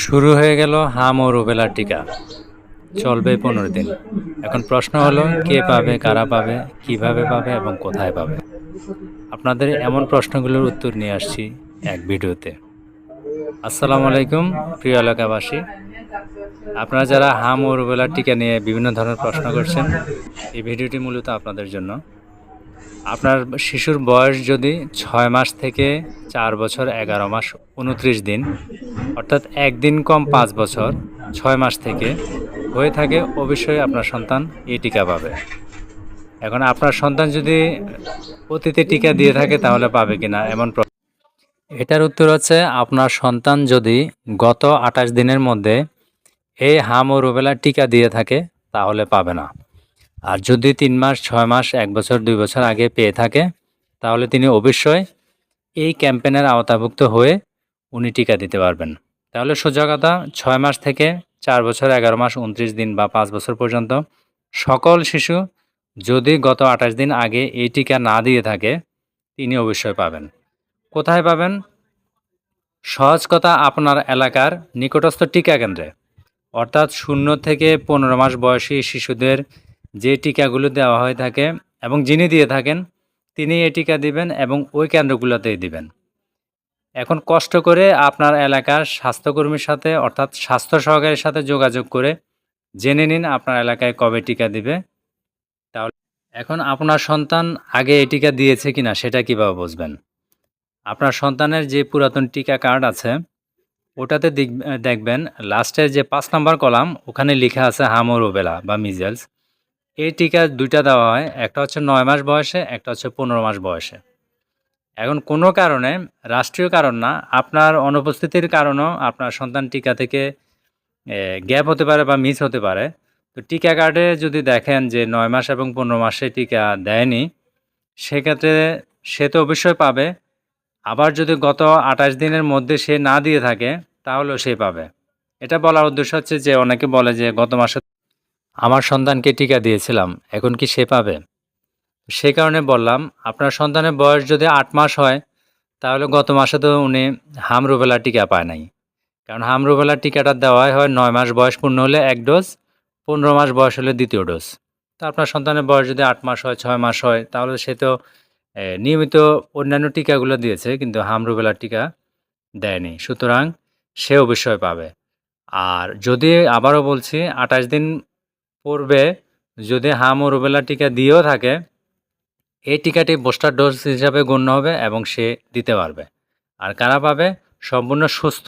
শুরু হয়ে গেল হাম ও রুবেলার টিকা, চলবে 15 দিন। এখন প্রশ্ন হলো, কে পাবে, কারা পাবে, কিভাবে পাবে এবং কোথায় পাবে? আপনাদের এমন প্রশ্নগুলোর উত্তর নিয়ে আসছি এক ভিডিওতে। আসসালামু আলাইকুম প্রিয় এলাকাবাসী, আপনারা যারা হাম ও রুবেলার টিকা নিয়ে বিভিন্ন ধরনের প্রশ্ন করছেন, এই ভিডিওটি মূলত আপনাদের জন্য। আপনার শিশুর বয়স যদি 6 মাস থেকে 4 বছর 11 মাস 29 দিন, অর্থাৎ একদিন কম 5 বছর 6 মাস থেকে হয়ে থাকে, অবশ্যই আপনার সন্তান এই টিকা পাবে। এখন আপনার সন্তান যদি অতীতে টিকা দিয়ে থাকে তাহলে পাবে কিনা এমন এটার উত্তর হচ্ছে, আপনার সন্তান যদি গত 28 দিনের মধ্যে এই হাম ও রুবেলার টিকা দিয়ে থাকে তাহলে পাবে না। আর যদি 3 মাস, 6 মাস, 1 বছর, 2 বছর আগে পেয়ে থাকে তাহলে তিনি অবশ্যই এই ক্যাম্পেইনের আওতাভুক্ত হয়ে উনি টিকা দিতে পারবেন। তাহলে সোজা কথা, 6 মাস থেকে 4 বছর 11 মাস 29 দিন বা 5 বছর পর্যন্ত সকল শিশু যদি গত 28 দিন আগে এই টিকা না দিয়ে থাকে তিনি অবশ্যই পাবেন। কোথায় পাবেন? সহজ কথা, আপনার এলাকার নিকটস্থ টিকা কেন্দ্রে, অর্থাৎ 0 থেকে 15 মাস বয়সী শিশুদের যে টিকাগুলো দেওয়া হয়ে থাকে এবং যিনি দিয়ে থাকেন তিনি এই টিকা দিবেন এবং ওই কেন্দ্রগুলোতেই দিবেন। এখন কষ্ট করে আপনার এলাকার স্বাস্থ্যকর্মীর সাথে, অর্থাৎ স্বাস্থ্য সহকারীর সাথে যোগাযোগ করে জেনে নিন আপনার এলাকায় কবে টিকা দিবে। তাহলে এখন আপনার সন্তান আগে এই টিকা দিয়েছে কিনা সেটা কিভাবে বুঝবেন? আপনার সন্তানের যে পুরাতন টিকা কার্ড আছে ওটাতে দেখবেন লাস্টের যে 5 নম্বর কলাম, ওখানে লেখা আছে হাম ও রুবেলা বা মিজেলস। এই টিকা দুইটা দেওয়া হয়, একটা হচ্ছে 9 মাস বয়সে, একটা হচ্ছে 15 মাস বয়সে। এখন কোনো কারণে, রাষ্ট্রীয় কারণ না, আপনার অনুপস্থিতির কারণেও আপনার সন্তান টিকা থেকে গ্যাপ হতে পারে বা মিস হতে পারে। তো টিকা কার্ডে যদি দেখেন যে 9 মাস এবং 15 মাসে টিকা দেয়নি, সেক্ষেত্রে সে তো অবশ্যই পাবে। আবার যদি গত 28 দিনের মধ্যে সে না দিয়ে থাকে তাহলেও সে পাবে। এটা বলার উদ্দেশ্য হচ্ছে যে অনেকে বলে যে গত মাসে আমার সন্তানকে টিকা দিয়েছিলাম, এখন কি সে পাবে? সে কারণে বললাম, আপনার সন্তানের বয়স যদি 8 মাস হয় তাহলে গত মাসে তো উনি হাম রুবেলা টিকা পায় নাই। কারণ হাম রুবেলা টিকাটা দেওয়াই হয় 9 মাস বয়স পূর্ণ হলে 1 ডোজ, 15 মাস বয়স হলে দ্বিতীয় ডোজ। তো আপনার সন্তানের বয়স যদি 8 মাস হয়, 6 মাস হয়, তাহলে সে তো নিয়মিত অন্যান্য টিকাগুলো দিয়েছে কিন্তু হাম রুবেলার টিকা দেয়নি। সুতরাং সে অবশ্যই পাবে। আর যদি, আবারও বলছি, 28 দিন পূর্বে যদি হাম ও রুবেলা টিকা দিয়েও থাকে, এই টিকাটি বুস্টার ডোজ হিসাবে গণ্য হবে এবং সে দিতে পারবে। আর কারা পাবে? সম্পূর্ণ সুস্থ